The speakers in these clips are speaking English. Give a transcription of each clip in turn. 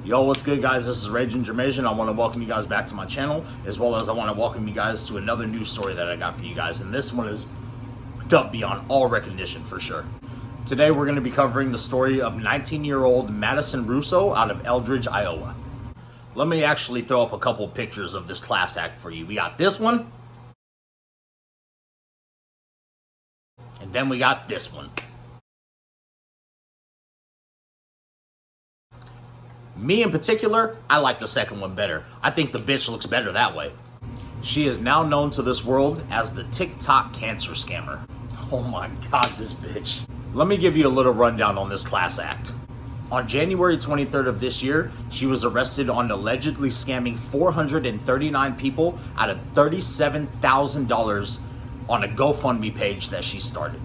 Yo, what's good, guys? This is Raging Jermasian. I want to welcome you guys back to my channel, as well as I want to welcome you guys to another news story that I got for you guys, and this one is up beyond all recognition for sure. Today we're going to be covering the story of 19-year-old Madison Russo out of Eldridge, Iowa. Let me actually throw up a couple pictures of this class act for you. We got this one, and then we got this one. Me in particular, I like the second one better. I think the bitch looks better that way. She is now known to this world as the TikTok cancer scammer. Oh my god, this bitch. Let me give you a little rundown on this class act. On January 23rd of this year, she was arrested on allegedly scamming 439 people out of $37,000 on a GoFundMe page that she started.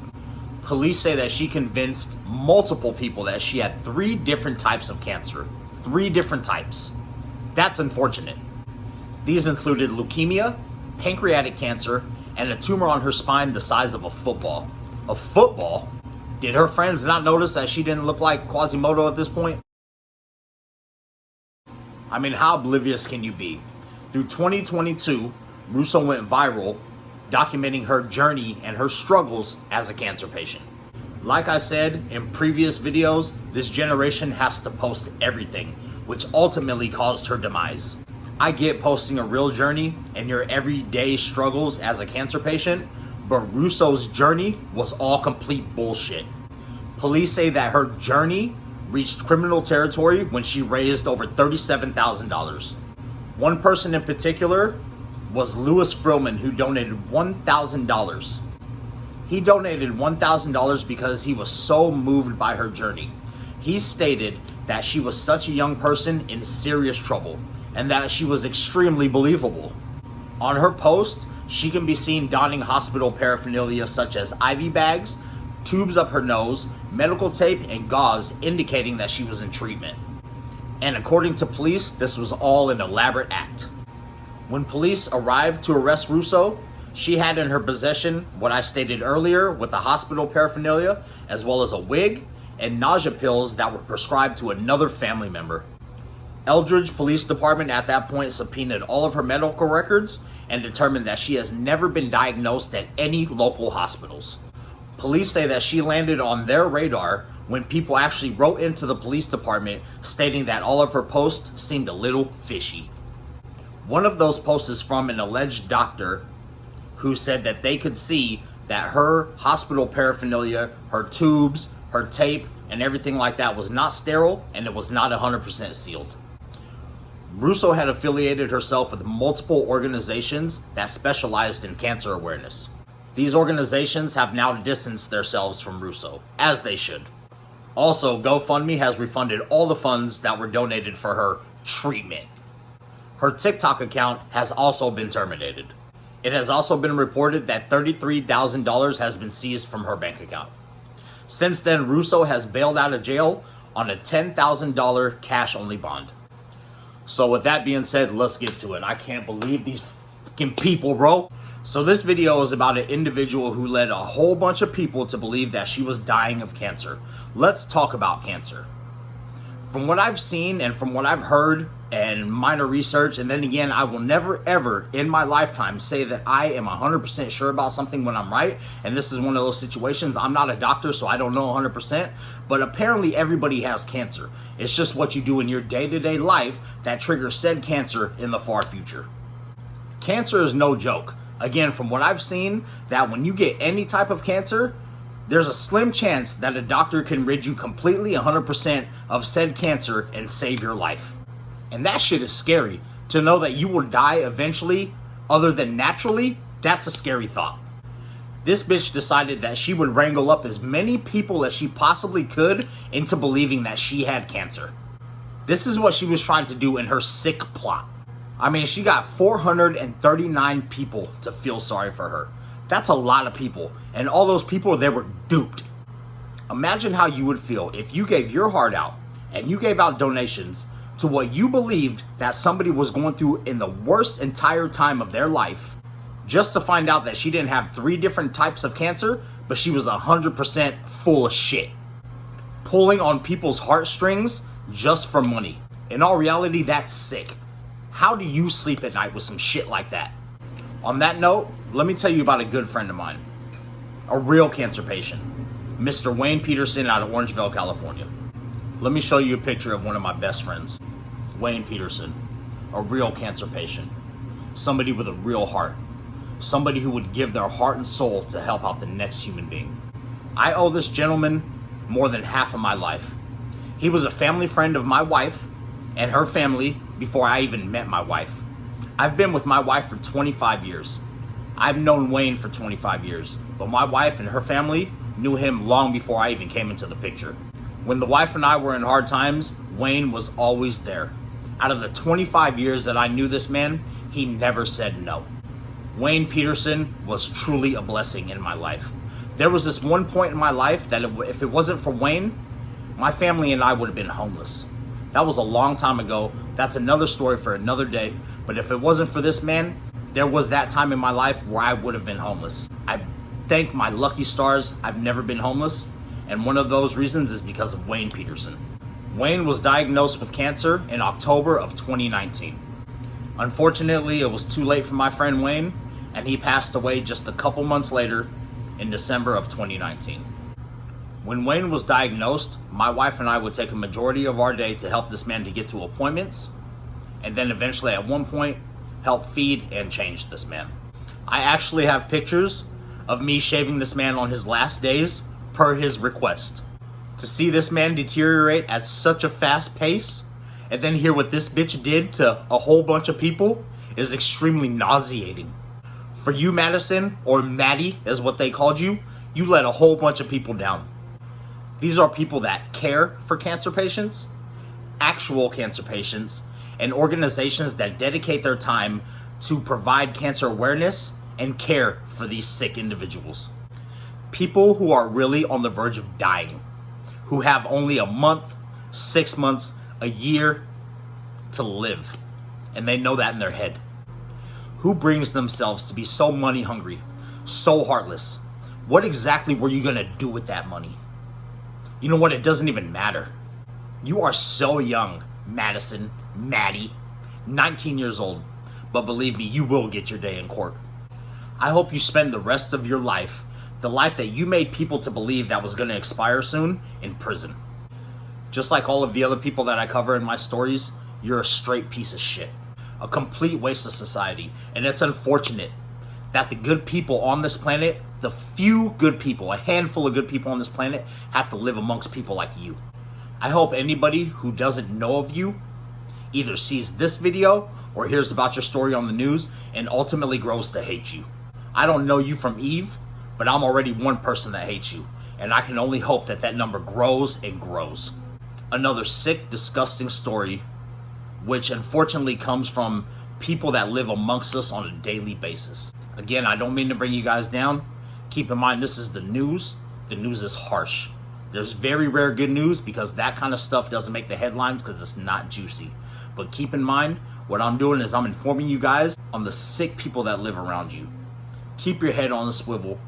Police say that she convinced multiple people that she had 3 different types of cancer. 3 different types. That's unfortunate. These included leukemia, pancreatic cancer, and a tumor on her spine the size of a football. A football? Did her friends not notice that she didn't look like Quasimodo at this point? I mean, how oblivious can you be? Through 2022, Russo went viral, documenting her journey and her struggles as a cancer patient. Like I said in previous videos, this generation has to post everything, which ultimately caused her demise. I get posting a real journey and your everyday struggles as a cancer patient, but Russo's journey was all complete bullshit. Police say that her journey reached criminal territory when she raised over $37,000. One person in particular was Louis Frillman, who donated $1,000. He donated $1,000 because he was so moved by her journey. He stated that she was such a young person in serious trouble and that she was extremely believable. On her post, she can be seen donning hospital paraphernalia such as IV bags, tubes up her nose, medical tape, and gauze, indicating that she was in treatment. And according to police, this was all an elaborate act. When police arrived to arrest Russo, she had in her possession what I stated earlier with the hospital paraphernalia, as well as a wig and nausea pills that were prescribed to another family member. Eldridge Police Department at that point subpoenaed all of her medical records and determined that she has never been diagnosed at any local hospitals. Police say that she landed on their radar when people actually wrote into the police department stating that all of her posts seemed a little fishy. One of those posts is from an alleged doctor who said that they could see that her hospital paraphernalia, her tubes, her tape, and everything like that was not sterile and it was not 100% sealed. Russo had affiliated herself with multiple organizations that specialized in cancer awareness. These organizations have now distanced themselves from Russo, as they should. Also, GoFundMe has refunded all the funds that were donated for her treatment. Her TikTok account has also been terminated. It has also been reported that $33,000 has been seized from her bank account. Since then, Russo has bailed out of jail on a $10,000 cash-only bond. So with that being said, let's get to it. I can't believe these fucking people, bro. So this video is about an individual who led a whole bunch of people to believe that she was dying of cancer. Let's talk about cancer. From what I've seen and from what I've heard and minor research, and then again, I will never ever in my lifetime say that I am 100% sure about something when I'm right, and this is one of those situations. I'm not a doctor, so I don't know 100%, but apparently everybody has cancer. It's just what you do in your day-to-day life that triggers said cancer in the far future. Cancer is no joke. Again, from what I've seen, that when you get any type of cancer, there's a slim chance that a doctor can rid you completely 100% of said cancer and save your life. And that shit is scary. To know that you will die eventually, other than naturally, that's a scary thought. This bitch decided that she would wrangle up as many people as she possibly could into believing that she had cancer. This is what she was trying to do in her sick plot. I mean, she got 439 people to feel sorry for her. That's a lot of people. And all those people, they were duped. Imagine how you would feel if you gave your heart out and you gave out donations to what you believed that somebody was going through in the worst entire time of their life, just to find out that she didn't have 3 different types of cancer, but she was 100% full of shit. Pulling on people's heartstrings just for money. In all reality, that's sick. How do you sleep at night with some shit like that? On that note, let me tell you about a good friend of mine, a real cancer patient, Mr. Wayne Peterson out of Orangeville, California. Let me show you a picture of one of my best friends, Wayne Peterson, a real cancer patient, somebody with a real heart, somebody who would give their heart and soul to help out the next human being. I owe this gentleman more than half of my life. He was a family friend of my wife and her family before I even met my wife. I've been with my wife for 25 years. I've known Wayne for 25 years, but my wife and her family knew him long before I even came into the picture. When the wife and I were in hard times, Wayne was always there. Out of the 25 years that I knew this man, he never said no. Wayne Peterson was truly a blessing in my life. There was this one point in my life that if it wasn't for Wayne, my family and I would have been homeless. That was a long time ago. That's another story for another day. But if it wasn't for this man, there was that time in my life where I would have been homeless. I thank my lucky stars I've never been homeless. And one of those reasons is because of Wayne Peterson. Wayne was diagnosed with cancer in October of 2019. Unfortunately, it was too late for my friend Wayne, and he passed away just a couple months later in December of 2019. When Wayne was diagnosed, my wife and I would take a majority of our day to help this man to get to appointments, and then eventually at one point, help feed and change this man. I actually have pictures of me shaving this man on his last days per his request. To see this man deteriorate at such a fast pace, and then hear what this bitch did to a whole bunch of people, is extremely nauseating. For you, Madison, or Maddie as what they called you, you let a whole bunch of people down. These are people that care for cancer patients, actual cancer patients, and organizations that dedicate their time to provide cancer awareness and care for these sick individuals. People who are really on the verge of dying, who have only a month, 6 months, a year to live, and they know that in their head. Who brings themselves to be so money hungry, so heartless? What exactly were you gonna do with that money? You know what? It doesn't even matter. You are so young, Madison, Maddie, 19 years old, but believe me, you will get your day in court. I hope you spend the rest of your life, the life that you made people to believe that was going to expire soon, in prison. Just like all of the other people that I cover in my stories, you're a straight piece of shit. A complete waste of society. And it's unfortunate that the good people on this planet, the few good people, a handful of good people on this planet, have to live amongst people like you. I hope anybody who doesn't know of you either sees this video or hears about your story on the news and ultimately grows to hate you. I don't know you from Eve, but I'm already one person that hates you, and I can only hope that that number grows and grows. Another sick, disgusting story, which unfortunately comes from people that live amongst us on a daily basis. Again, I don't mean to bring you guys down. Keep in mind, this is the news. The news is harsh. There's very rare good news because that kind of stuff doesn't make the headlines because it's not juicy. But keep in mind, what I'm doing is I'm informing you guys on the sick people that live around you. Keep your head on the swivel.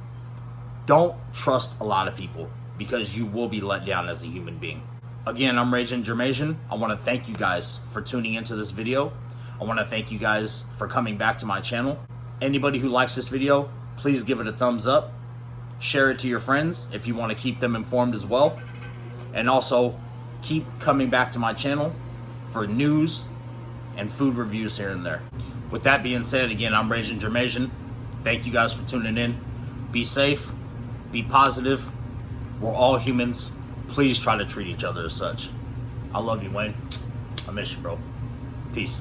Don't trust a lot of people because you will be let down as a human being. Again, I'm Raging Jermasian. I want to thank you guys for tuning into this video. I want to thank you guys for coming back to my channel. Anybody who likes this video, please give it a thumbs up. Share it to your friends if you want to keep them informed as well. And also, keep coming back to my channel for news and food reviews here and there. With that being said, again, I'm Raging Jermasian. Thank you guys for tuning in. Be safe. Be positive. We're all humans. Please try to treat each other as such. I love you, Wayne. I miss you, bro. Peace.